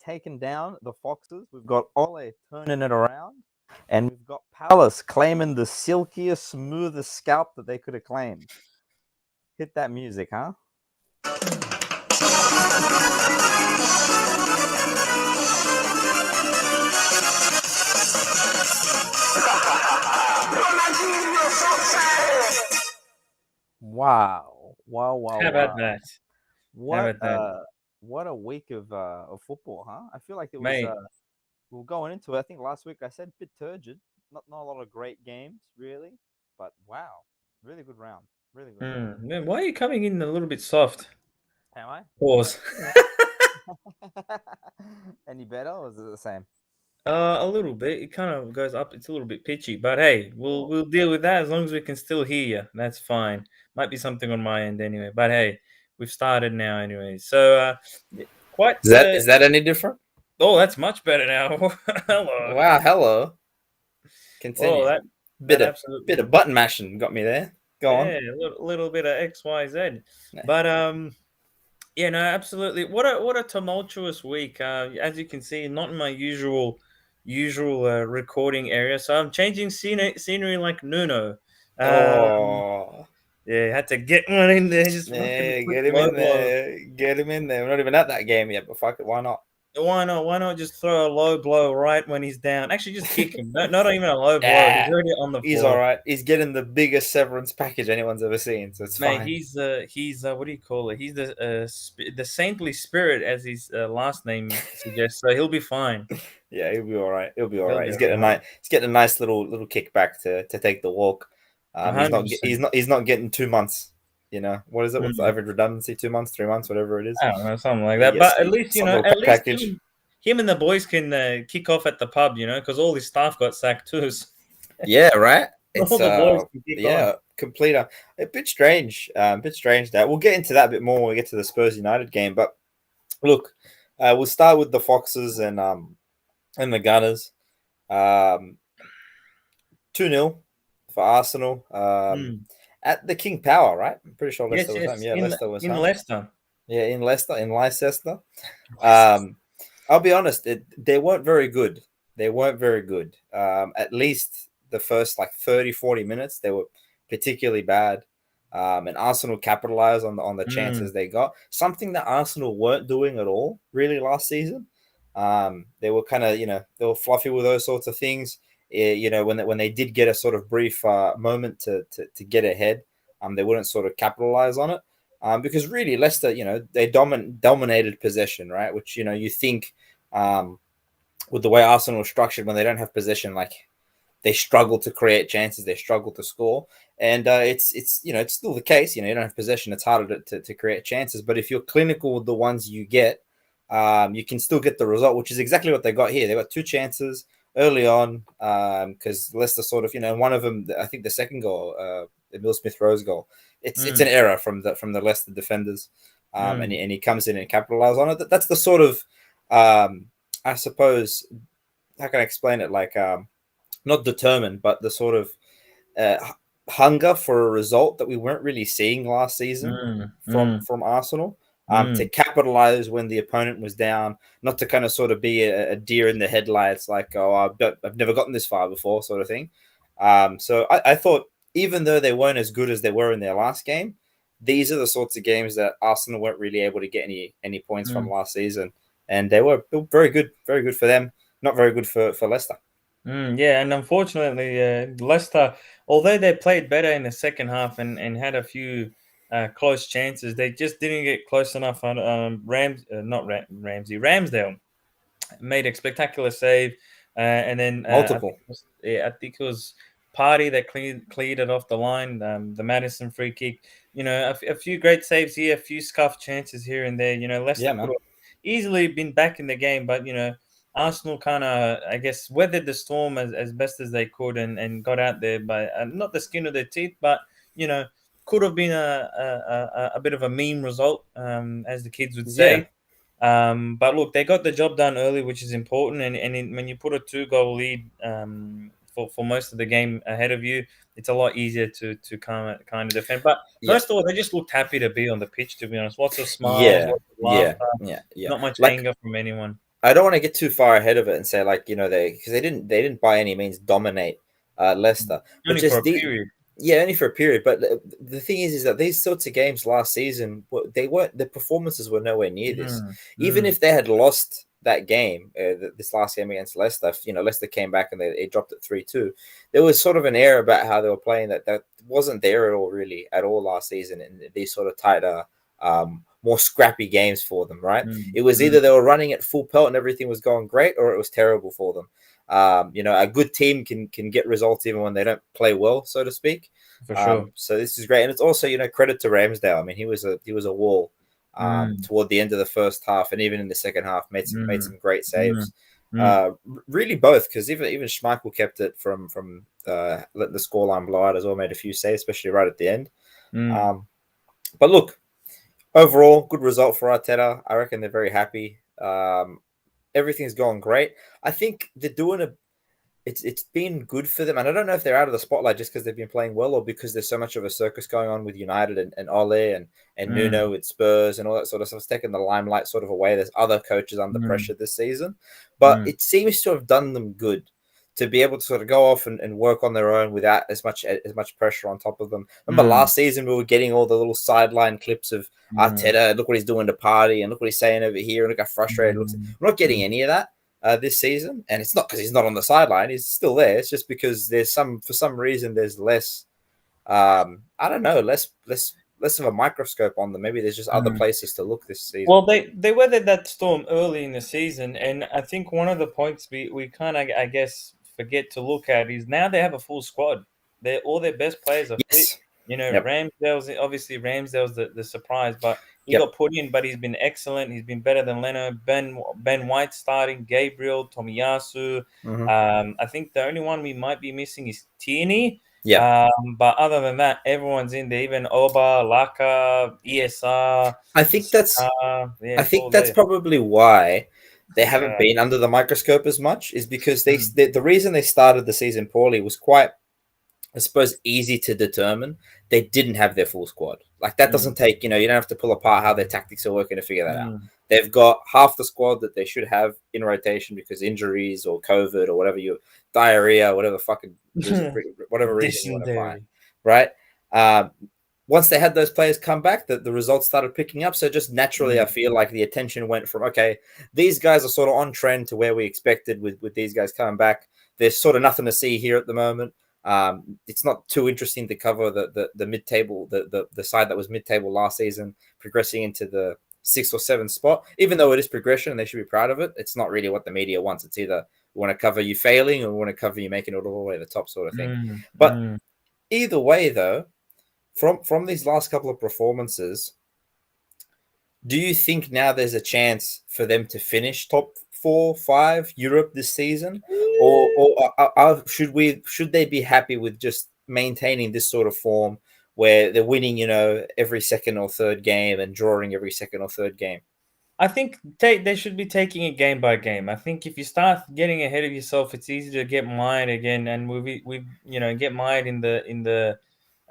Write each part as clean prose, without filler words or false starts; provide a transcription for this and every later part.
taken down the Foxes. We've got Ole turning it around. And we've got Palace claiming the silkiest, smoothest scalp that they could have claimed. Hit that music, huh? Wow. Wow, wow, How about wow. that? How What about that, what a week of football, huh? I feel like it was mate? we were going into it. I think last week I said a bit turgid. Not a lot of great games, really. But wow. Really good round. Really good round. Man, why are you coming in a little bit soft? Am I? Pause. Any better or is it the same? A little bit. It kind of goes up. It's a little bit pitchy, but hey, we'll Oh, we'll deal with that as long as we can still hear you. That's fine. Might be something on my end anyway, but hey, we've started now anyway. So, quite. Is that any different? Oh, that's much better now. Hello. Wow, hello. Oh, Continue. that Bit that of absolutely. bit of button mashing got me there. Go on. Yeah, a little bit of X, Y, Z. Yeah. But yeah, no, absolutely. What a tumultuous week. As you can see, not in my usual recording area, so I'm changing scenery like Nuno. Um, Oh, yeah, had to get one in there. Just fucking yeah, quick get him low in blow. there. Get him in there. We're not even at that game yet, but fuck it, why not? Why not? Why not just throw a low blow right when he's down? Actually, just kick him. Not even a low blow. He's Ah, already on the he's all floor. right. He's getting the biggest severance package anyone's ever seen, so it's Mate, fine. he's what do you call it? He's the saintly spirit, as his last name suggests. So he'll be fine. Yeah, he'll be all right. He'll be all He'll right. be He's getting a alright. nice. He's getting a nice little kickback to take the walk. He's not. He's 100%. not. He's not getting 2 months. You know what is it? What's the Mm. average redundancy? 2 months, 3 months, whatever it is. I don't know, something like He that. gets But at least some little at least package. him and the boys can kick off at the pub, because all his staff got sacked too. So Yeah, right. all It's the boys can kick on. yeah, complete a bit strange. A bit strange that we'll get into that a bit more when we get to the Spurs United game. But look, we'll start with the Foxes and the Gunners. 2-0 for Arsenal. Mm. At the King Power, right? I'm pretty sure Yes, Leicester was home. yes. Yeah, In Leicester was in home. Leicester. Yeah, in Leicester. Um, I'll be honest, they weren't very good. They weren't very good. At least the first like 30, 40 minutes, they were particularly bad. And Arsenal capitalized on the Mm. chances they got. Something that Arsenal weren't doing at all really last season. They were kind of, they were fluffy with those sorts of things. When they did get a sort of brief moment to get ahead, they wouldn't sort of capitalize on it. Because really, Leicester, they dominated possession, right? Which you think with the way Arsenal is structured, when they don't have possession, like they struggle to create chances, they struggle to score, and it's still the case. You don't have possession; it's harder to create chances. But if you're clinical with the ones you get, you can still get the result, which is exactly what they got here. They got two chances early on because Leicester sort of, one of them, I think the second goal, the Will Smith Rose goal, it's Mm. an error from the Leicester defenders, and Mm. he comes in and capitalizes on it. That's the sort of, I suppose, how can I explain it? Like, not determined, but the sort of hunger for a result that we weren't really seeing last season Mm. from Mm. from Arsenal. To Mm. capitalize when the opponent was down, not to kind of sort of be a deer in the headlights, like, oh, I've never gotten this far before, sort of thing. So I thought, even though they weren't as good as they were in their last game, these are the sorts of games that Arsenal weren't really able to get any points from Mm. last season, and they were very good for them, not very good for Leicester. Yeah, and unfortunately, Leicester, although they played better in the second half and had a few close chances, they just didn't get close enough on not Ramsey, Ramsdale made a spectacular save, and then Multiple. I think it was Party that cleared it off the line. The Madison free kick, a few great saves here, a few scuffed chances here and there. Leicester Yeah, could man. have easily been back in the game, but Arsenal kind of, I guess, weathered the storm as best as they could and got out there by not the skin of their teeth, but you know. Could have been a bit of a meme result, as the kids would Yeah. say. But look, they got the job done early, which is important. And when you put a 2-goal lead for most of the game ahead of you, it's a lot easier to kind of defend. But Yeah. first of all, they just looked happy to be on the pitch. To be honest, lots of smiles, Yeah. lots of Yeah. laughter, Yeah. Yeah. not much Like anger from anyone. I don't want to get too far ahead of it and say like because they didn't by any means dominate Leicester, but Only for just a period. yeah, only for a period. But the thing is that these sorts of games last season, the performances were nowhere near this. Even if they had lost that game, this last game against Leicester, Leicester came back and they dropped it 3-2. There was sort of an air about how they were playing that wasn't there at all last season, and these sort of tighter, more scrappy games for them. Right? It was either they were running at full pelt and everything was going great, or it was terrible for them. A good team can get results even when they don't play well, so to speak. For sure. So this is great, and it's also credit to Ramsdale. I mean, he was a wall toward the end of the first half, and even in the second half, made some great saves. Really both, because even Schmeichel kept it from letting the scoreline blow out as well. Made a few saves, especially right at the end. But look, overall, good result for Arteta. I reckon they're very happy. Everything's going great. I think they're doing it's been good for them, and I don't know if they're out of the spotlight just because they've been playing well, or because there's so much of a circus going on with United and Ole and Nuno with Spurs and all that sort of stuff. It's taking the limelight sort of away. There's other coaches under pressure this season, but it seems to have done them good to be able to sort of go off and work on their own without as much pressure on top of them. Remember last season we were getting all the little sideline clips of Arteta, look what he's doing to party, and look what he's saying over here, and look how frustrated he looks. We're not getting any of that this season, and it's not because he's not on the sideline; he's still there. It's just because for some reason there's less, I don't know, less of a microscope on them. Maybe there's just other places to look this season. Well, they weathered that storm early in the season, and I think one of the points we kind of, I guess, forget to look at is now they have a full squad. All their best players are fit. Yep. Ramsdale's the surprise, but he got put in, but he's been excellent. He's been better than Leno. Ben White starting, Gabriel, Tomiyasu. I think the only one we might be missing is Tierney. Yeah. But other than that, everyone's in there. Even Oba, Laka, ESR. I think that's probably why they haven't been under the microscope as much, is because the reason they started the season poorly was quite, I suppose, easy to determine. They didn't have their full squad. Like that doesn't take, you don't have to pull apart how their tactics are working to figure that out. They've got half the squad that they should have in rotation because injuries or COVID or whatever, diarrhea, whatever whatever reason you want to find, right? Once they had those players come back, the results started picking up. So just naturally, I feel like the attention went from, okay, these guys are sort of on trend to where we expected with these guys coming back. There's sort of nothing to see here at the moment. It's not too interesting to cover the mid-table, the side that was mid-table last season, progressing into the 6th or 7th spot. Even though it is progression and they should be proud of it, it's not really what the media wants. It's either we want to cover you failing or we want to cover you making it all the way to the top, sort of thing. But either way, though, from these last couple of performances, do you think now there's a chance for them to finish top 4, 5 Europe this season, or should they be happy with just maintaining this sort of form where they're winning, every second or third game and drawing every second or third game? I think they should be taking it game by game. I think if you start getting ahead of yourself, it's easy to get mired again, and we get mired in the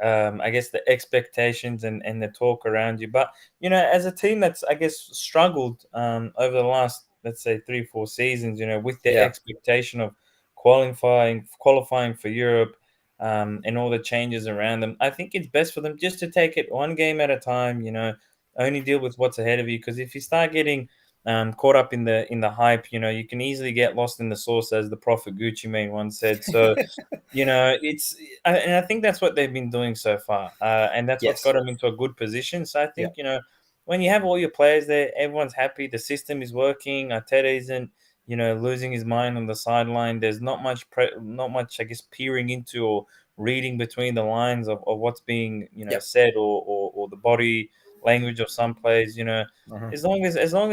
I guess the expectations and the talk around you. But as a team that's, I guess, struggled over the last, let's say, 3-4 seasons, with the expectation of qualifying for Europe, and all the changes around them, I think it's best for them just to take it one game at a time. Only deal with what's ahead of you, because if you start getting caught up in the hype, you can easily get lost in the sauce, as the Prophet Gucci Mane once said. So and I think that's what they've been doing so far, and that's what's got them into a good position. So I think when you have all your players there, everyone's happy, the system is working, Arteta isn't losing his mind on the sideline. There's not much I guess peering into or reading between the lines of what's being said, or the body language of some players. As long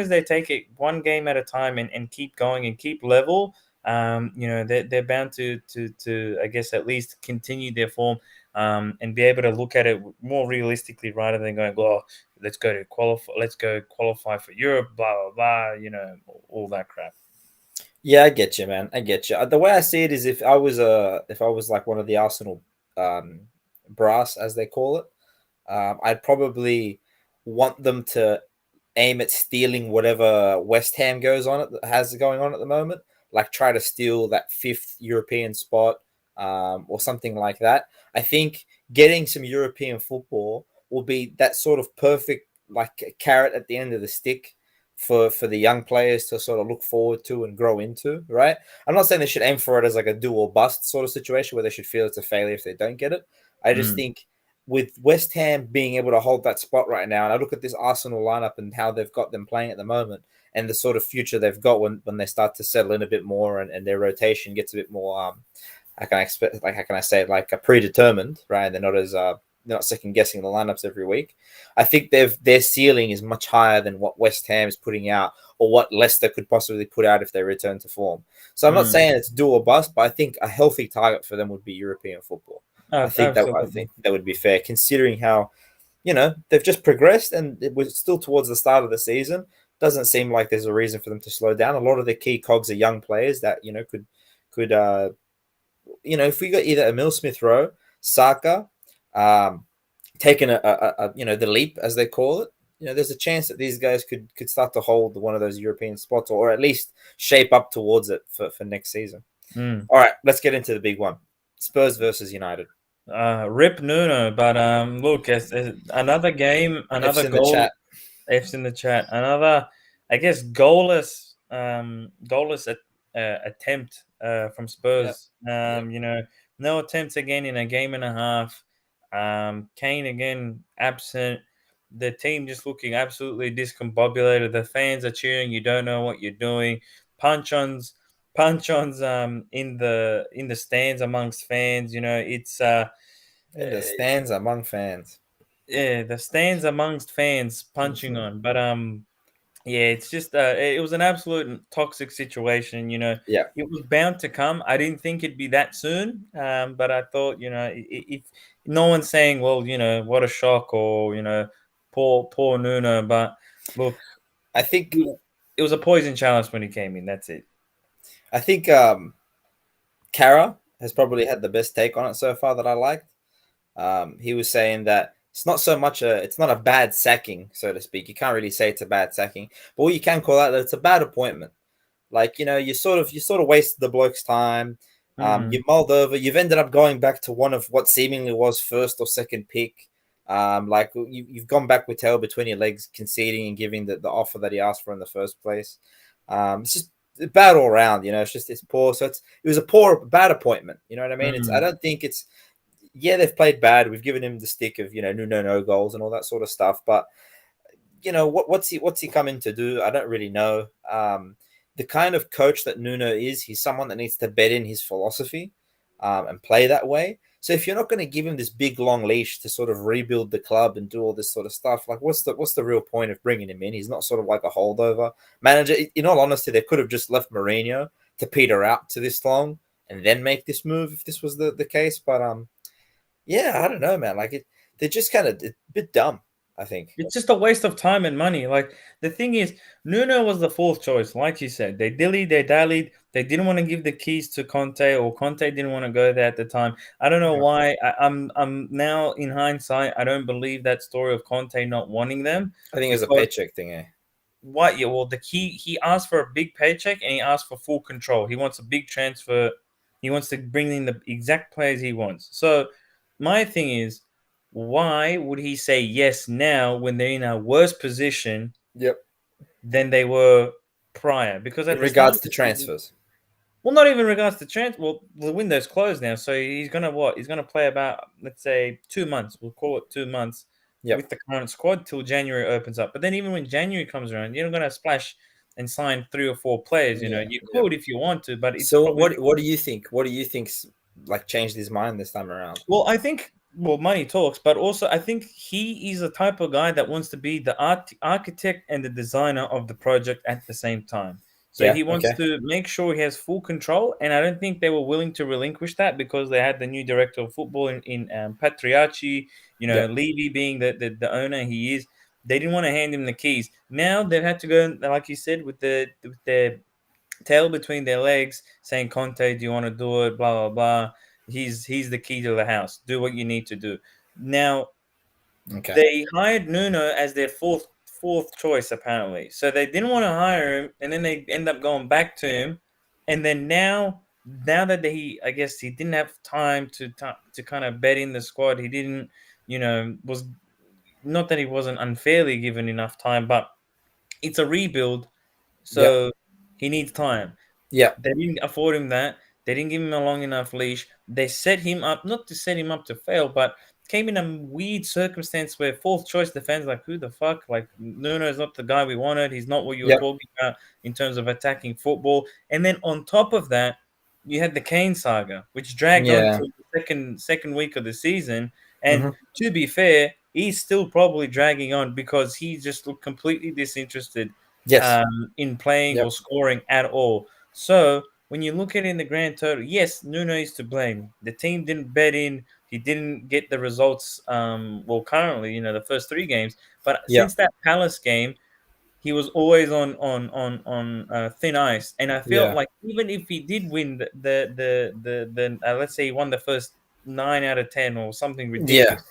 as they take it one game at a time and keep going and keep level, they're bound to I guess at least continue their form, and be able to look at it more realistically, rather than going, oh, let's go qualify for Europe, blah blah blah, all that crap. Yeah, I get you, man. I get you. The way I see it is, if I was like one of the Arsenal brass, as they call it, I'd probably want them to aim at stealing whatever West Ham has going on at the moment, like try to steal that fifth European spot or something like that. I think getting some European football will be that sort of perfect like carrot at the end of the stick for the young players to sort of look forward to and grow into, right? I'm not saying they should aim for it as like a do or bust sort of situation where they should feel it's a failure if they don't get it. I just think with West Ham being able to hold that spot right now, and I look at this Arsenal lineup and how they've got them playing at the moment and the sort of future they've got when they start to settle in a bit more and their rotation gets a bit more how can I say it, like predetermined, right? They're not second guessing the lineups every week. I think their ceiling is much higher than what West Ham is putting out or what Leicester could possibly put out if they return to form. So I'm not saying it's do or bust, but I think a healthy target for them would be European football. I think Absolutely. that would be fair, considering how they've just progressed and it was still towards the start of the season. Doesn't seem like there's a reason for them to slow down. A lot of the key cogs are young players that could if we got either Emil Smith Rowe, Saka, taking the leap as they call it, there's a chance that these guys could start to hold one of those European spots or at least shape up towards it for next season. All right, let's get into the big one: Spurs versus United. Rip Nuno, but look, it's another game, another F's in goal. the chat. F's in the chat. Another, I guess, goalless attempt from Spurs. No attempts again in a game and a half. Kane again absent. The team just looking absolutely discombobulated. The fans are cheering. You don't know what you're doing. Punch-ons in the stands amongst fans. It's in the stands among fans. Yeah, the stands amongst fans punching on. But yeah, it's just it was an absolute toxic situation. Yeah, it was bound to come. I didn't think it'd be that soon. But I thought, if no one's saying, well, what a shock, or poor Nuno. But look, I think it was a poison chalice when he came in. That's it. I think Kara has probably had the best take on it so far that I liked. He was saying that it's not a bad sacking, so to speak. You can't really say it's a bad sacking, but what you can call out that it's a bad appointment. Like, you sort of wasted the bloke's time. You mulled over. You've ended up going back to one of what seemingly was first or second pick. Like you've gone back with tail between your legs, conceding and giving the offer that he asked for in the first place. It's just bad all around. It's poor. So it was a bad appointment. You know what I mean? I don't think it's. Yeah, they've played bad. We've given him the stick of no goals and all that sort of stuff. But what's he coming to do? I don't really know. The kind of coach that Nuno is, he's someone that needs to bed in his philosophy and play that way. So if you're not going to give him this big long leash to sort of rebuild the club and do all this sort of stuff, like what's the real point of bringing him in? He's not sort of like a holdover manager. In all honesty, they could have just left Mourinho to peter out to this long and then make this move if this was the case. But yeah, I don't know, man. Like they're just kind of a bit dumb, I think. It's just a waste of time and money. Like, the thing is, Nuno was the fourth choice. Like you said, they dillied, they dallied. They didn't want to give the keys to Conte, or Conte didn't want to go there at the time. I don't know why. I'm now in hindsight, I don't believe that story of Conte not wanting them. I think it's a paycheck thing, eh? What? Yeah, well, he asked for a big paycheck and he asked for full control. He wants a big transfer. He wants to bring in the exact players he wants. So my thing is, why would he say yes now when they're in a worse position than they were prior? Because in regards to transfers. Well, not even in regards to transfer. Well, the window's closed now, so he's gonna what? He's gonna play about, let's say, 2 months. We'll call it 2 months with the current squad till January opens up. But then even when January comes around, you're not gonna splash and sign 3 or 4 players. You could if you want to, but it's so. What do you think? What do you think's like changed his mind this time around? Well, I think money talks, but also I think he is the type of guy that wants to be the architect and the designer of the project at the same time. So he wants to make sure he has full control, and I don't think they were willing to relinquish that because they had the new director of football in Patriacci, Levy being the owner he is. They didn't want to hand him the keys. Now they've had to go, like you said, with their tail between their legs, saying, Conte, do you want to do it? Blah, blah, blah. He's the key to the house. Do what you need to do. Now, they hired Nuno as their fourth fourth choice apparently. So they didn't want to hire him, and then they end up going back to him, and then now that I guess he didn't have time to kind of bet in the squad. He didn't, was not that he wasn't unfairly given enough time, but it's a rebuild, Yep. so he needs time. Yep. They didn't afford him that. They didn't give him a long enough leash. They set him up, not to set him up to fail, but came in a weird circumstance where fourth choice defense, like, who the fuck? Like, Nuno's not the guy we wanted. He's not what you were Yep. talking about in terms of attacking football. And then on top of that, you had the Kane saga, which dragged on Yeah. to the second week of the season. And Mhm. to be fair, he's still probably dragging on because he just looked completely disinterested Yes. in playing Yep. or scoring at all. So when you look at it in the grand total, yes, Nuno is to blame. The team didn't bet in. He didn't get the results. Well, currently, the first 3 games, but Yep. since that Palace game, he was always on thin ice. And I felt Yeah. like even if he did win the let's say he won the first 9 out of 10 or something Yeah. ridiculous.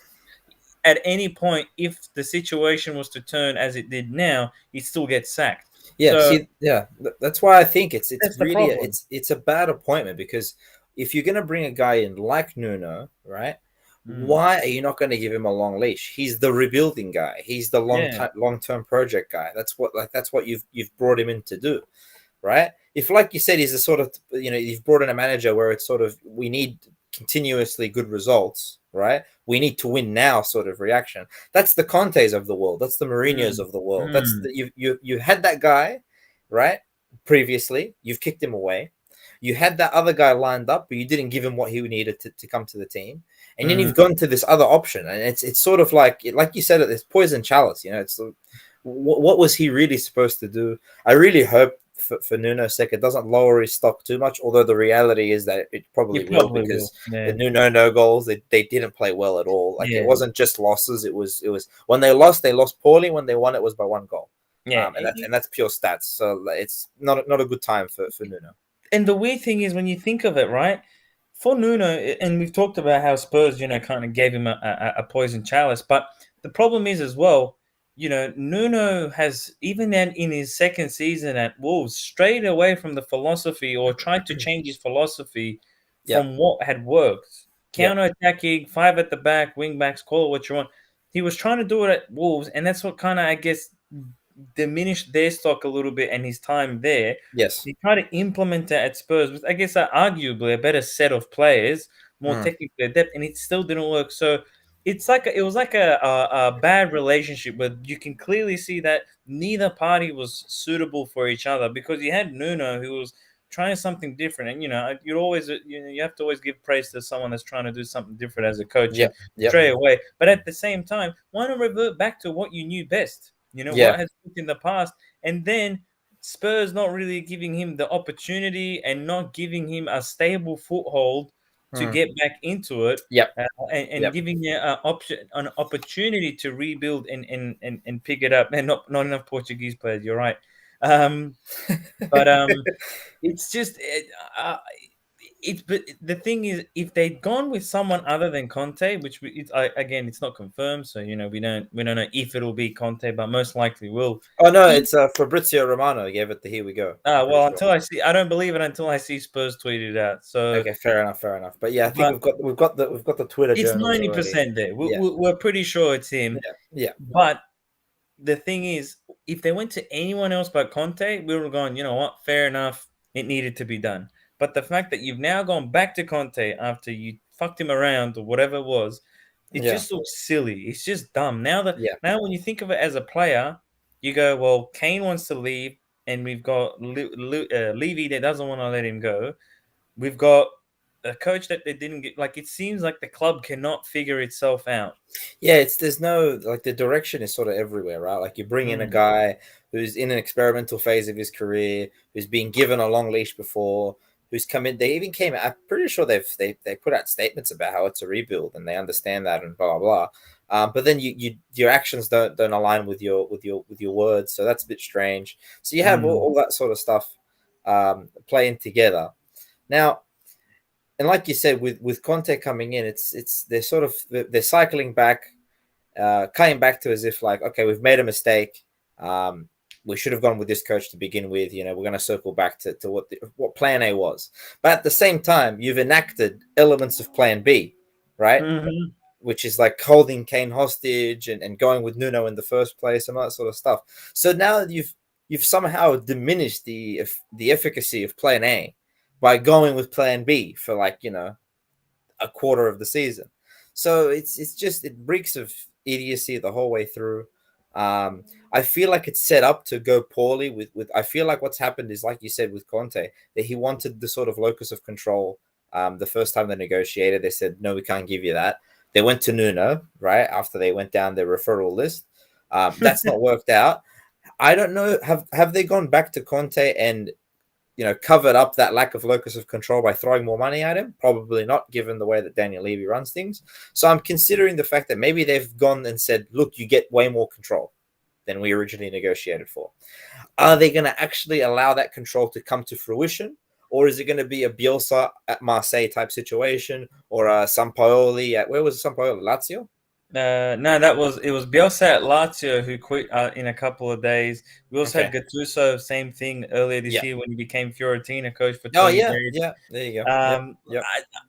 At any point, if the situation was to turn as it did now, he'd still get sacked. Yeah. So See, yeah, that's why I think it's that's the really problem. it's a bad appointment, because if you're gonna bring a guy in like Nuno, right? Why are you not going to give him a long leash? He's the rebuilding guy. He's the Yeah. long term project guy. That's what you've brought him in to do, right? If, like you said, he's a sort of, you've brought in a manager where it's sort of, we need continuously good results, right? We need to win now sort of reaction. That's the Contes of the world. That's the Mourinhos of the world. That's you had that guy, right? Previously, you've kicked him away. You had that other guy lined up, but you didn't give him what he needed to come to the team. And then you've gone to this other option, and it's sort of like you said, it's poison chalice. It's what was he really supposed to do? I really hope for Nuno Seca doesn't lower his stock too much. Although the reality is that it probably will, because Yeah. the Nuno no goals, they didn't play well at all. Like, Yeah. it wasn't just losses. It was when they lost poorly. When they won, it was by 1 goal. Yeah. And that's pure stats. So it's not a good time for Nuno. And the weird thing is, when you think of it, right, for Nuno, and we've talked about how Spurs, kind of gave him a poison chalice, but the problem is as well, Nuno has, even in his second season at Wolves, strayed away from the philosophy, or tried to change his philosophy from what had worked. Counter-attacking, 5 at the back, wing backs, call it what you want. He was trying to do it at Wolves, and that's what kind of, I guess, diminished their stock a little bit and his time there. Yes. He tried to implement it at Spurs with, I guess, arguably a better set of players, more technically adept, and it still didn't work. So it was like a bad relationship, where you can clearly see that neither party was suitable for each other, because you had Nuno, who was trying something different, and you have to always give praise to someone that's trying to do something different as a coach and stray away. But at the same time, why not revert back to what you knew best? What has worked in the past, and then Spurs not really giving him the opportunity and not giving him a stable foothold to get back into it. And giving you an opportunity to rebuild and pick it up. And not enough Portuguese players. You're right. But it's just but the thing is, if they'd gone with someone other than Conte, which again, it's not confirmed, so we don't know if it'll be Conte, but most likely will. Oh no, it's Fabrizio Romano gave it the here we go. Well, I don't believe it until I see Spurs tweet it out. So okay, fair enough. But yeah, I think we've got the Twitter. It's journals 90% there. We're pretty sure it's him. Yeah. But the thing is, if they went to anyone else but Conte, we were going, you know what? Fair enough. It needed to be done. But the fact that you've now gone back to Conte after you fucked him around or whatever it was, it just looks silly. It's just dumb. Now when you think of it as a player, you go, well, Kane wants to leave, and we've got Levy that doesn't want to let him go. We've got a coach that they didn't get. Like, it seems like the club cannot figure itself out. Yeah, there's no, like, the direction is sort of everywhere, right? Like, you bring in a guy who's in an experimental phase of his career, who's been given a long leash before, who's come in. They even came. I'm pretty sure they put out statements about how it's a rebuild and they understand that and blah blah blah. But then your actions don't align with your words, so that's a bit strange. So you have all that sort of stuff playing together now. And like you said, with Conte coming in, they're cycling back, coming back to as if, like, okay, we've made a mistake. We should have gone with this coach to begin with. We're going to circle back to what plan A was. But at the same time, you've enacted elements of plan B, right? Mm-hmm. Which is like holding Kane hostage and going with Nuno in the first place and all that sort of stuff. So now you've somehow diminished the efficacy of plan A by going with plan B for a quarter of the season. So it reeks of idiocy the whole way through. I feel like it's set up to go poorly with I feel like what's happened is, like you said, with Conte, that he wanted the sort of locus of control. The first time they negotiated, they said, no, we can't give you that. They went to Nuno, right, after they went down their referral list. That's not worked out. I don't know. Have they gone back to Conte and covered up that lack of locus of control by throwing more money at him? Probably not, given the way that Daniel Levy runs things. So I'm considering the fact that maybe they've gone and said, look, you get way more control than we originally negotiated for. Are they going to actually allow that control to come to fruition? Or is it going to be a Bielsa at Marseille type situation, or a Sampaoli at, where was Sampaoli? Lazio? No, it was Bielsa at Lazio who quit in a couple of days. We also had Gattuso, same thing earlier this year when he became Fiorentina coach for 20 days. Yeah, there you go.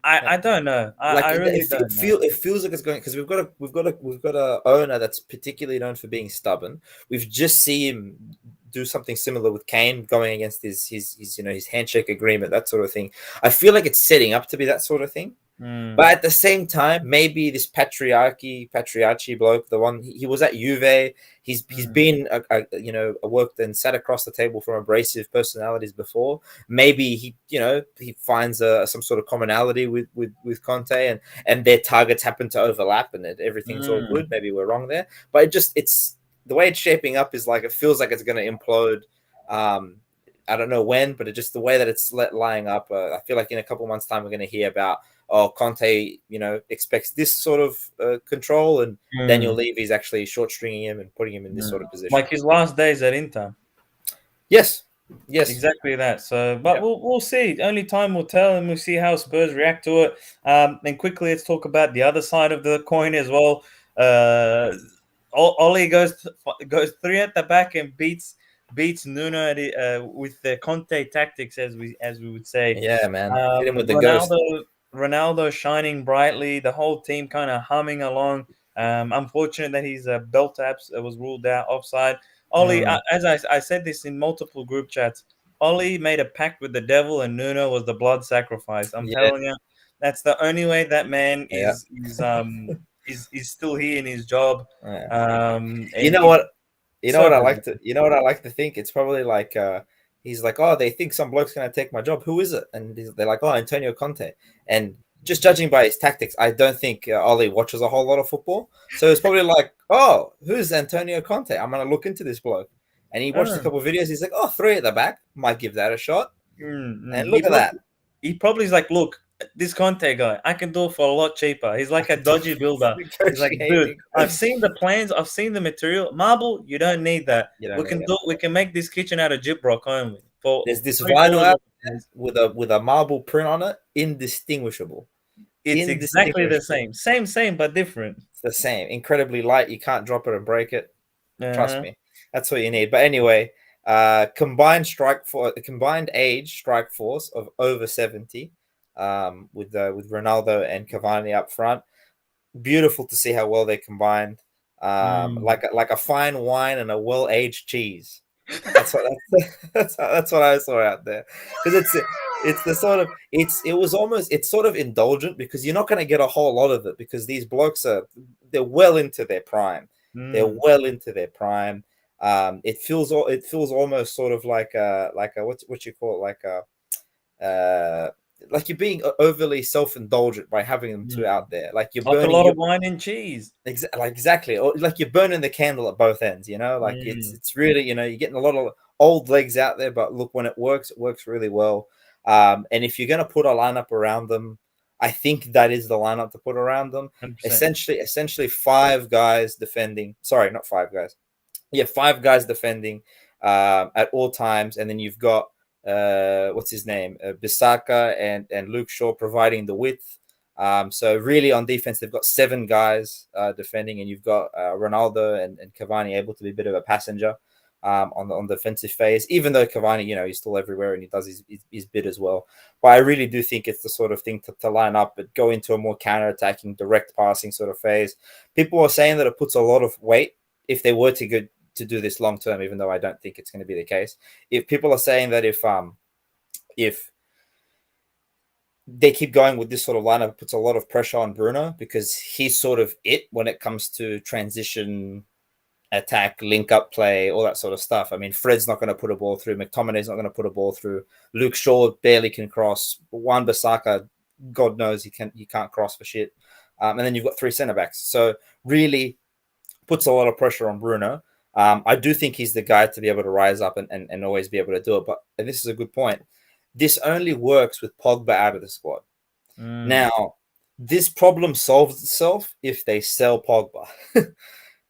I don't know. I really don't know. It feels like it's going, because we've got a owner that's particularly known for being stubborn. We've just seen him do something similar with Kane, going against his handshake agreement, that sort of thing. I feel like it's setting up to be that sort of thing. But at the same time, maybe this Patriarchi bloke, the one he was at Juve, he's been worked and sat across the table from abrasive personalities before. Maybe he finds some sort of commonality with Conte, and their targets happen to overlap, and everything's all good. Maybe we're wrong there, but it's the way it's shaping up is like it feels like it's going to implode. I don't know when, but just the way that it's lying up, I feel like in a couple months' time we're going to hear about, Conte, expects this sort of control, and Daniel Levy's actually short stringing him and putting him in this sort of position. Like his last days at Inter. Yes, exactly that. So, but we'll see. Only time will tell, and we'll see how Spurs react to it. And quickly, let's talk about the other side of the coin as well. Oli goes 3 at the back and beats Nuno with the Conte tactics, as we would say. Yeah, man. Hit him with the ghost. Ronaldo shining brightly, the whole team kind of humming along. Unfortunate that his belt taps was ruled out offside. Oli, as I said this in multiple group chats, Oli made a pact with the devil, and Nuno was the blood sacrifice. I'm telling you, that's the only way that man is still here in his job. You know what I like to think? It's probably like he's like, oh, they think some bloke's going to take my job. Who is it? And they're like, oh, Antonio Conte. And just judging by his tactics, I don't think Oli watches a whole lot of football. So it's probably like, oh, who's Antonio Conte? I'm going to look into this bloke. And he watched a couple of videos. He's like, oh, 3 at the back. Might give that a shot. And look at that. He probably is like, look, this Conte guy, I can do it for a lot cheaper. He's like a dodgy builder. He's like, dude, I've seen the plans, I've seen the material. Marble, you don't need that. We can make this kitchen out of gyprock only. There's this vinyl out with a marble print on it, indistinguishable. It's exactly the same, but different. It's the same, incredibly light. You can't drop it and break it. Trust me, that's what you need. But anyway, combined age strike force of over 70. With Ronaldo and Cavani up front. Beautiful to see how well they combined. Like a fine wine and a well-aged cheese. That's what I saw out there. Because it's the sort of it's sort of indulgent, because you're not going to get a whole lot of it, because these blokes they're well into their prime. They're well into their prime. It feels almost sort of like a what you call it, like you're being overly self-indulgent by having them two out there. Like you're burning a lot of wine and cheese. Exactly. Or like you're burning the candle at both ends, like it's really, you're getting a lot of old legs out there, but look, when it works really well. And if you're going to put a lineup around them, I think that is the lineup to put around them. 100%. Essentially 5 guys defending. Sorry, not 5 guys. Yeah, 5 guys defending at all times. And then you've got what's his name? Bissaka and Luke Shaw providing the width. So really on defense, they've got 7 guys defending, and you've got Ronaldo and Cavani able to be a bit of a passenger. on the defensive phase. Even though Cavani, he's still everywhere and he does his bit as well. But I really do think it's the sort of thing to line up and go into a more counter-attacking, direct passing sort of phase. People are saying that it puts a lot of weight if they were to do this long term, even though I don't think it's going to be the case. If people are saying that if they keep going with this sort of lineup, it puts a lot of pressure on Bruno because he's sort of it when it comes to transition, attack, link up play, all that sort of stuff. I mean, Fred's not going to put a ball through. McTominay's not going to put a ball through. Luke Shaw barely can cross. Wan-Bissaka, God knows he can't cross for shit. And then you've got three centre backs. So really puts a lot of pressure on Bruno. I do think he's the guy to be able to rise up and always be able to do it. But this is a good point. This only works with Pogba out of the squad. Now, this problem solves itself if they sell Pogba,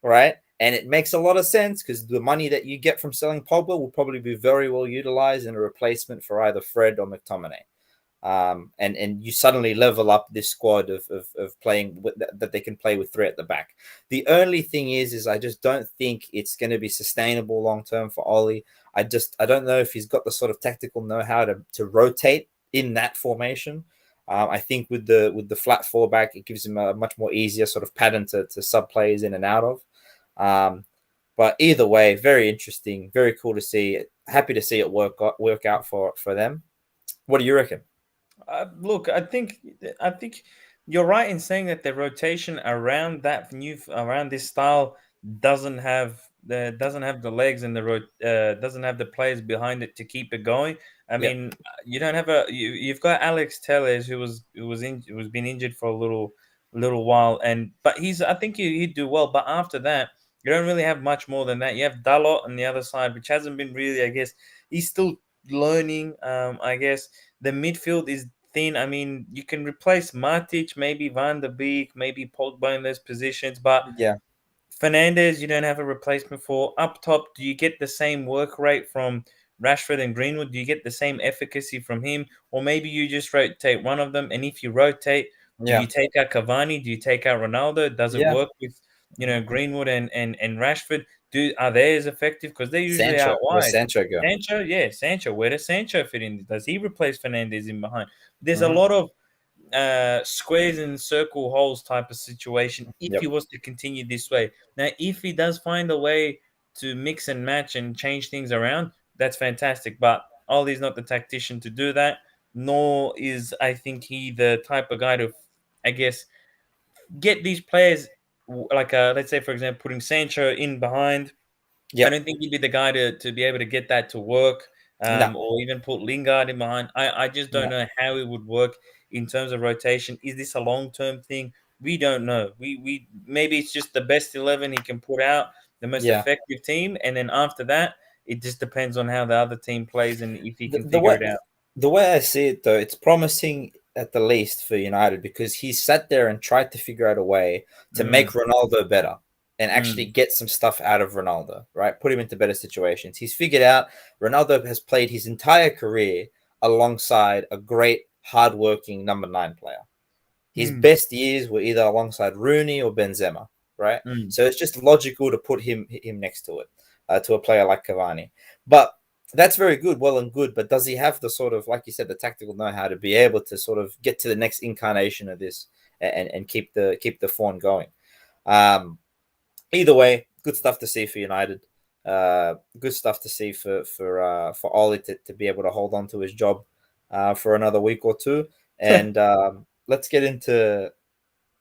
right? And it makes a lot of sense because the money that you get from selling Pogba will probably be very well utilized in a replacement for either Fred or McTominay. And you suddenly level up this squad of playing that they can play with three at the back. The only thing is I just don't think it's going to be sustainable long term for Oli. I don't know if he's got the sort of tactical know-how to rotate in that formation. I think with the flat four back, it gives him a much more easier sort of pattern to sub players in and out of. But either way, very interesting, very cool to see. Happy to see it work out for them. What do you reckon? Look, I think you're right in saying that the rotation around around this style doesn't have the legs and doesn't have the players behind it to keep it going. I mean, you don't have you've got Alex Telles who's been injured for a little while, but I think he'd do well. But after that, you don't really have much more than that. You have Dalot on the other side, which hasn't been really. I guess he's still learning. I guess the midfield is thin. I mean, you can replace Matic, maybe Van der Beek, maybe Pogba in those positions, but Yeah. Fernandez, you don't have a replacement for. Up top, do you get the same work rate from Rashford and Greenwood? Do you get the same efficacy from him? Or maybe you just rotate one of them. And if you rotate, do you take out Cavani? Do you take out Ronaldo? Does it work with Greenwood and Rashford? Are they as effective? Because they're usually Sancho. out Where's wide. Sancho go? Sancho. Where does Sancho fit in? Does he replace Fernandez in behind? There's a Mhm. lot of squares and circle holes type of situation if he was to continue this way. Now, if he does find a way to mix and match and change things around, that's fantastic. But Ollie's not the tactician to do that, nor is I think he the type of guy to, I guess, get these players like let's say for example putting Sancho in behind. I don't think he'd be the guy to be able to get that to work, No. or even put Lingard in behind. I just don't know how it would work in terms of rotation. Is this a long term thing? We don't know. We maybe it's just the best 11 he can put out, the most Yeah. effective team, and then after that, it just depends on how the other team plays and if he The, can the figure way it out. the way I see it though, it's promising at the least for United because he sat there and tried to figure out a way to make Ronaldo better and actually get some stuff out of Ronaldo, right? Put him into better situations. He's figured out Ronaldo has played his entire career alongside a great, hardworking number 9 player. His best years were either alongside Rooney or Benzema, right? So it's just logical to put him next to it, to a player like Cavani. But that's very good, well and good. But does he have the sort of, like you said, the tactical know-how to be able to sort of get to the next incarnation of this and keep the form going? Either way, good stuff to see for United. Good stuff to see for Oli to be able to hold on to his job for another week or two. And let's get into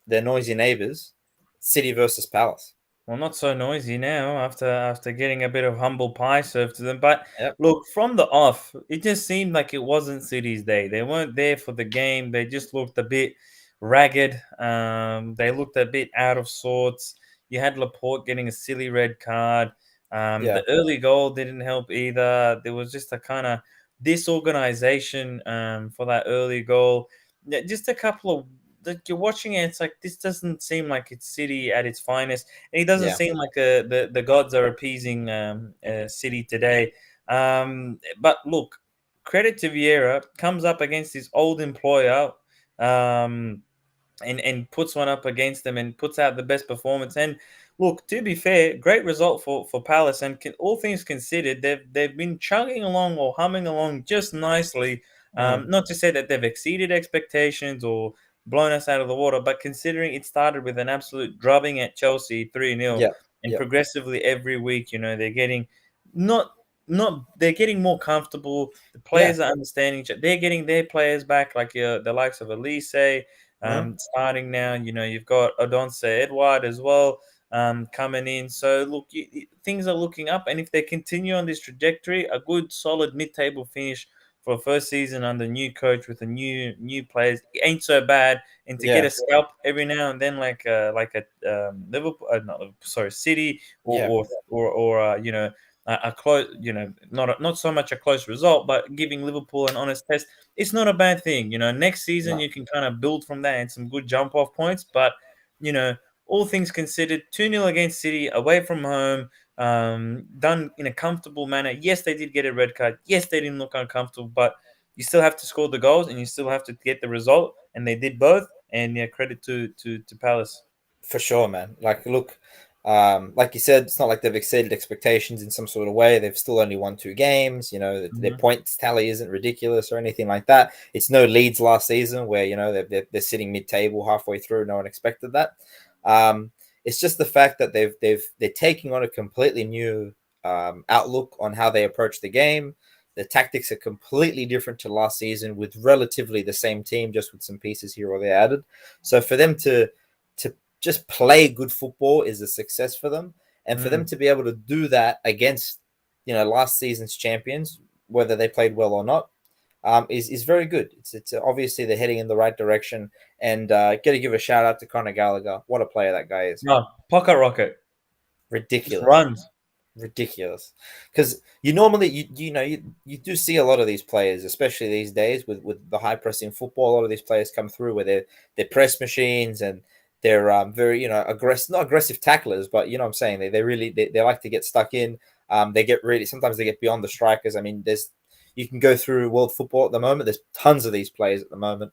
their noisy neighbors, City versus Palace. Well, not so noisy now after getting a bit of humble pie served to them. But Yep. look, from the off, it just seemed like it wasn't City's day. They weren't there for the game. They just looked a bit ragged. They looked a bit out of sorts. You had Laporte getting a silly red card. Yeah. The early goal didn't help either. There was just a kind of disorganization for that early goal. Just a couple of that you're watching it, it's like this doesn't seem like it's City at its finest. And it doesn't Yeah. seem like the gods are appeasing City today. But look, credit to Vieira, comes up against his old employer, and puts one up against them and puts out the best performance. And look, to be fair, great result for Palace, and all things considered, they've been chugging along or humming along just nicely. Not to say that they've exceeded expectations or blown us out of the water, but considering it started with an absolute drubbing at Chelsea 3-0, Yeah, and yeah, progressively every week, they're getting not they're getting more comfortable. The yeah. players are understanding each other. They're getting their players back, like the likes of Elise, starting now. You've got Odonse Edouard as well, coming in. So look, things are looking up, and if they continue on this trajectory, a good solid mid-table finish for a first season under new coach with a new players ain't so bad. And to get Yeah, a scalp every now and then, like a Liverpool, not Liverpool, sorry, City, yeah, a close, not so much a close result, but giving Liverpool an honest test, it's not a bad thing. Next season no, you can kind of build from that and some good jump off points. But you know, all things considered, 2-0 against City away from home, done in a comfortable manner. Yes, they did get a red card. Yes, they didn't look uncomfortable, but you still have to score the goals and you still have to get the result, and they did both. And yeah, credit to Palace. for sure, man. Like, look, like you said, it's not like they've exceeded expectations in some sort of way. They've still only won 2 games. Their Mhm. points tally isn't ridiculous or anything like that. It's no Leeds last season where they're sitting mid-table halfway through. No one expected that. It's just the fact that they're taking on a completely new outlook on how they approach the game. The tactics are completely different to last season with relatively the same team, just with some pieces here or there added. So for them to just play good football is a success for them, and for them Mm. to be able to do that against last season's champions, whether they played well or not, is very good. It's obviously they're heading in the right direction, and got to give a shout out to Conor Gallagher. What a player that guy is! No, pocket rocket just Ridiculous, runs. ridiculous. Because you normally you do see a lot of these players, especially these days with the high pressing football. A lot of these players come through where they're press machines and they're very aggressive, not aggressive tacklers, but you know what I'm saying, they really they like to get stuck in. They get really, sometimes they get beyond the strikers. I mean, you can go through world football at the moment. There's tons of these players at the moment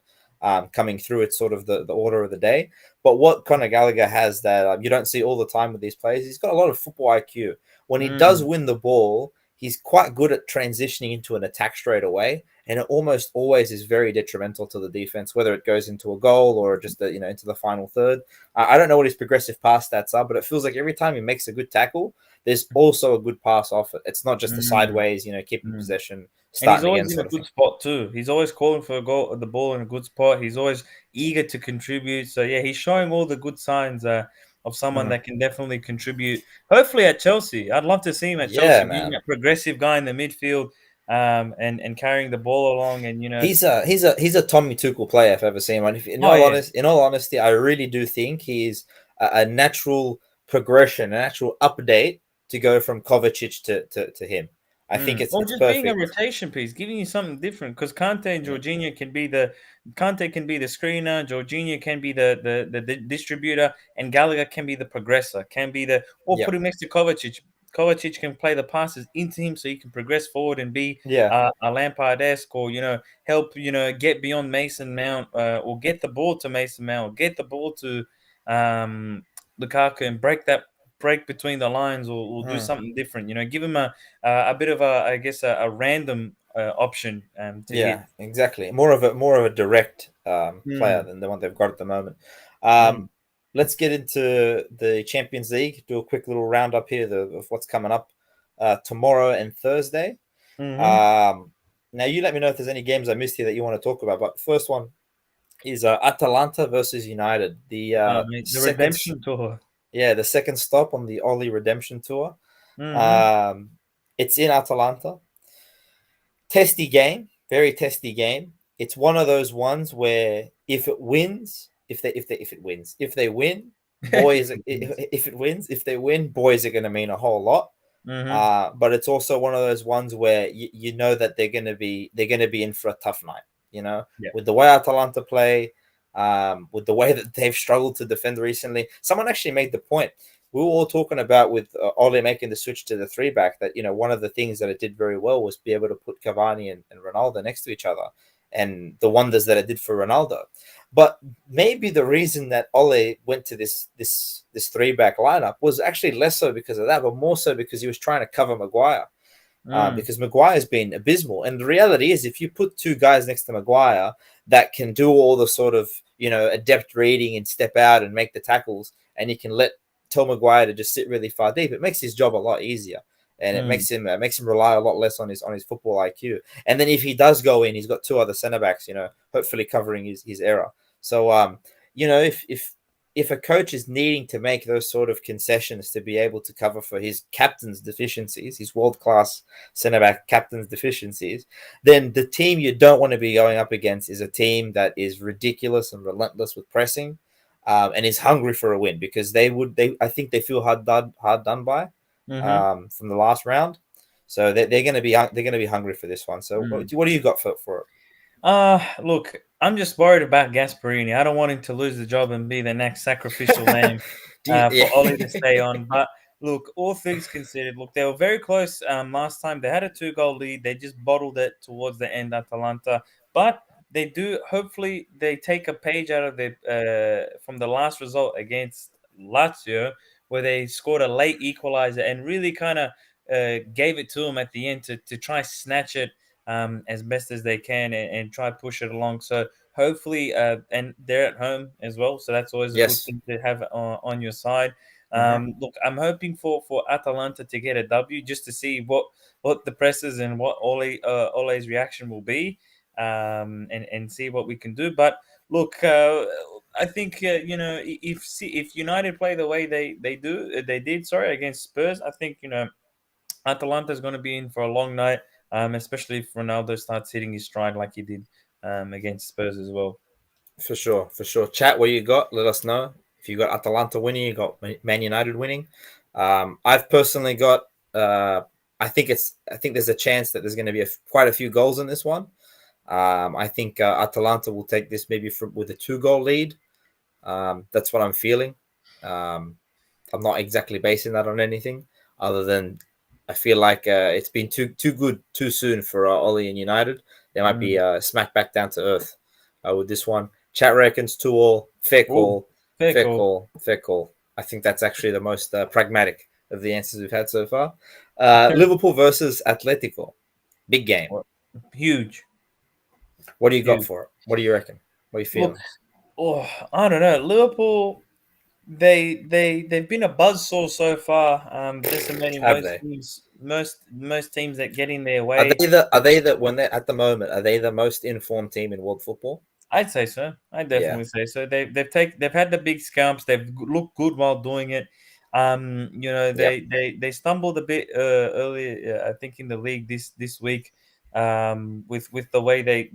coming through. It's sort of the order of the day. But what Conor Gallagher has that you don't see all the time with these players, he's got a lot of football IQ. When he does Mm. win the ball, he's quite good at transitioning into an attack straight away, and it almost always is very detrimental to the defense, whether it goes into a goal or just into the final third. I don't know what his progressive pass stats are, but it feels like every time he makes a good tackle, there's also a good pass off it. It's not just a Mm. sideways, keeping Mm. possession, And he's starting again always in a sort of good thing. spot too. He's always calling for a goal, the ball in a good spot. He's always eager to contribute. So yeah, he's showing all the good signs of someone Mm. that can definitely contribute. Hopefully at Chelsea, I'd love to see him at Yeah, Chelsea, being man. that progressive guy in the midfield, and carrying the ball along. And He's a Tommy Tuchel player if I've ever seen one. oh yeah. In all honesty, I really do think he's a natural progression, a natural update to go from Kovacic to him. I think Mm. it's Or it's just being a perfect. rotation piece, giving you something different. Because Kante and Yeah, Jorginho can be the screener, Jorginho can be the distributor, and Gallagher can be the progressor, or yeah, put him next to Kovacic. Kovacic can play the passes into him so he can progress forward and be yeah. a Lampard-esque, or help get beyond Mason Mount, or get the ball to Mason Mount, or get the ball to Lukaku and break between the lines, or do Mm. something different. Give him a bit of I guess a random option to hit. Yeah, exactly. More of a direct player Mm, than the one they've got at the moment. mm, Let's get into the Champions League. Do a quick little roundup here of what's coming up tomorrow and Thursday. mm-hmm. Now you let me know if there's any games I missed here that you want to talk about. But first one is Atalanta versus United. Mate, the Second, redemption tour. the second stop on the Oli Redemption Tour. Mm-hmm. Um, it's in Atalanta. Testy game, very testy game. It's one of those ones where if it wins, if they win, boys, if it wins, if they win, boys are going to mean a whole lot. Mm-hmm. But it's also one of those ones where you know that they're gonna be in for a tough night. Yeah. With the way Atalanta play, with the way that they've struggled to defend recently. Someone actually made the point. We were all talking about with Ole making the switch to the three back that one of the things that it did very well was be able to put Cavani and Ronaldo next to each other, and the wonders that it did for Ronaldo. But maybe the reason that Ole went to this 3-back lineup was actually less so because of that, but more so because he was trying to cover Maguire. Because Maguire's been abysmal. And the reality is, if you put two guys next to Maguire that can do all the sort of, adept reading and step out and make the tackles, and you can tell Maguire to just sit really far deep, it makes his job a lot easier. And it makes him rely a lot less on his football IQ. And then if he does go in, he's got two other centre backs, hopefully covering his error. So if a coach is needing to make those sort of concessions to be able to cover for his captain's deficiencies, his world-class centre-back captain's deficiencies, then the team you don't want to be going up against is a team that is ridiculous and relentless with pressing, and is hungry for a win, because I think they feel hard done by from the last round. So they're going to be hungry for this one. So what do you got for it? Look, I'm just worried about Gasparini. I don't want him to lose the job and be the next sacrificial lamb for Oli to stay on. But look, all things considered, they were very close last time. They had a 2-goal lead. They just bottled it towards the end, Atalanta. But they do. Hopefully, they take a page out of from the last result against Lazio, where they scored a late equalizer and really kind of gave it to them at the end to try snatch it as best as they can and try push it along. So hopefully, and they're at home as well, so that's always a good thing to have on your side. Look, I'm hoping for Atalanta to get a W, just to see what the presses and what Ole's reaction will be, and see what we can do. But look, I think if United play the way they did, against Spurs, I think Atalanta is going to be in for a long night, especially if Ronaldo starts hitting his stride like he did against Spurs as well. For sure. Chat, what you got? Let us know. If you got Atalanta winning, you got Man United winning. I've personally got. I think there's a chance that there's going to be quite a few goals in this one. I think Atalanta will take this maybe with a 2-goal lead. That's what I'm feeling. I'm not exactly basing that on anything other than I feel like it's been too good too soon for Oli and United. They might be smacked back down to earth with this one. Chat reckons 2-2. Fair call. Fair call. I think that's actually the most pragmatic of the answers we've had so far. Liverpool versus Atletico. Big game. Huge. What do you got for it? What do you reckon? What are you feeling? Look, I don't know. Liverpool, they've been a buzzsaw so far. Decimating most teams that get in their way. Are they when they're at the moment? Are they the most informed team in world football? I'd say so. I definitely say so. They've had the big scamps. They've looked good while doing it. They stumbled a bit earlier, I think, in the league this week, with the way they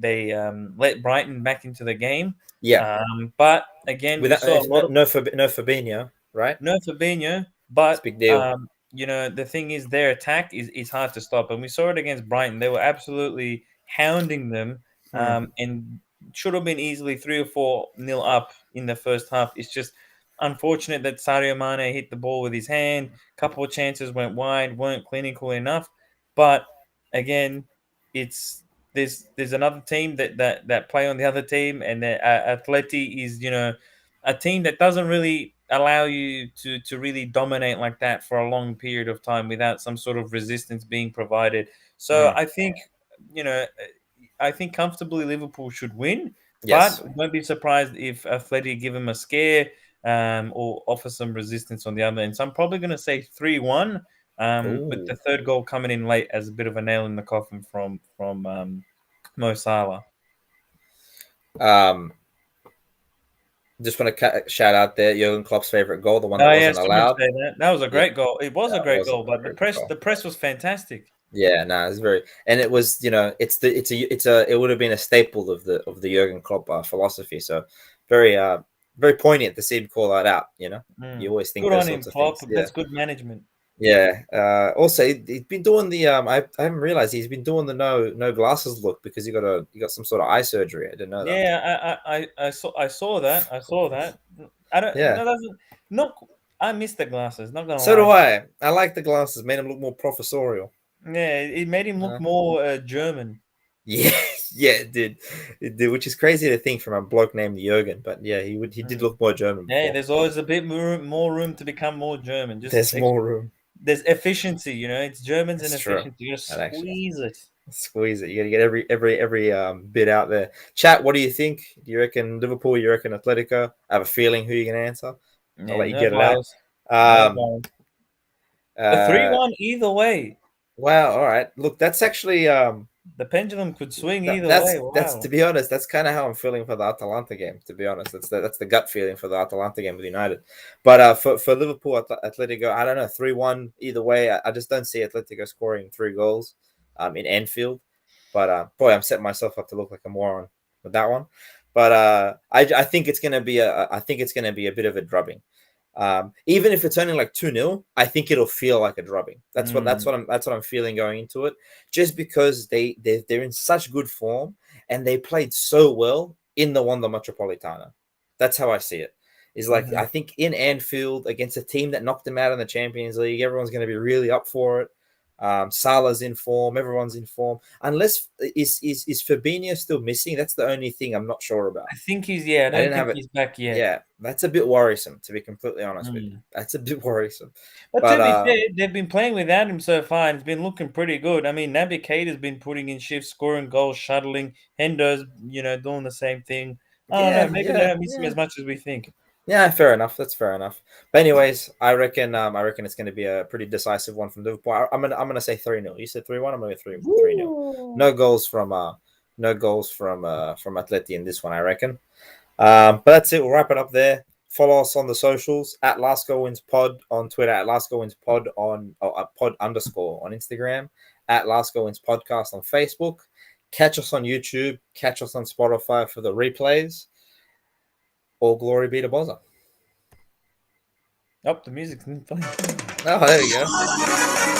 let Brighton back into the game. Yeah. But again, we saw no Fabinho, right? No Fabinho, but it's a big deal. The thing is, their attack is hard to stop, and we saw it against Brighton. They were absolutely hounding them, and should have been easily 3 or 4-0 up in the first half. It's just unfortunate that Sadio Mane hit the ball with his hand. A couple of chances went wide, weren't clinical enough. But again, there's another team that play on the other team, and Atleti is a team that doesn't really allow you to really dominate like that for a long period of time without some sort of resistance being provided. So I think comfortably Liverpool should win, but won't be surprised if Atleti give them a scare or offer some resistance on the other end. So I'm probably going to say 3-1, with the third goal coming in late as a bit of a nail in the coffin from Mo Salah. Just want to shout out there Jurgen Klopp's favorite goal, the one that wasn't allowed. That was a great goal. It was a great goal, but the press was fantastic. Yeah, no, it's very, and it was, it would have been a staple of the Jurgen Klopp philosophy. So very poignant to see him call that out. You always think good those on him, sorts of Klopp. things. That's good management. Yeah. Also, he's been doing the I haven't realized he's been doing the no glasses look because he got some sort of eye surgery. I didn't know that. Yeah, I saw that. I don't. Yeah. No, I miss the glasses. Not gonna lie. So do I. I like the glasses. Made him look more professorial. Yeah, it made him look more German. Yeah, Yeah, it did. It did, which is crazy to think from a bloke named Jurgen. But yeah, he did look more German. Yeah, Before. there's always a bit more room to become more German. Just There's more room. There's efficiency, it's Germans and That's true. efficiency. You gotta That actually- squeeze it. Squeeze it. You got to get every bit out there. Chat. What do you think? Do you reckon Liverpool? You reckon Atletico? I have a feeling who you're going to answer. Yeah, I'll let you no get bias. it out. No bias. A 3-1 either way. Wow. All right. Look, that's actually The pendulum could swing either that's way. Wow. that's to be honest, that's kind of how I'm feeling for the Atalanta game. To be honest, that's the gut feeling for the Atalanta game with United. But for Liverpool Atletico, I don't know, 3-1 either way. I just don't see Atletico scoring 3 goals in Anfield. But boy, I'm setting myself up to look like a moron with that one. But I think it's gonna be a bit of a drubbing. Even if it's only like 2-0, I think it'll feel like a drubbing. That's what I'm feeling going into it. Just because they're in such good form and they played so well in the Wanda Metropolitana. That's how I see it. Is like I think in Anfield against a team that knocked them out in the Champions League, everyone's going to be really up for it. Salah's in form, everyone's in form. Unless is Fabinho still missing? That's the only thing I'm not sure about. I think he's I don't think he's back yet. Yeah, that's a bit worrisome, to be completely honest with you. That's a bit worrisome. But to be fair, they've been playing without him so far, and it's been looking pretty good. I mean, Naby Keita's been putting in shifts, scoring goals, shuttling. Hendo's, doing the same thing. I don't know. Maybe they don't miss him as much as we think. Yeah, fair enough. That's fair enough. But anyways, I reckon it's going to be a pretty decisive one from Liverpool. I'm gonna say 3-0. You said 3-1. I'm gonna go 3-0. No goals from Atleti in this one, I reckon. But that's it. We'll wrap it up there. Follow us on the socials at Last Go Wins Pod on Twitter, at Last Go Wins Pod on pod_ on Instagram, at Last Go Wins Podcast on Facebook. Catch us on YouTube. Catch us on Spotify for the replays. All glory be to Bozza. Oh, the music's playing. Oh, there you go.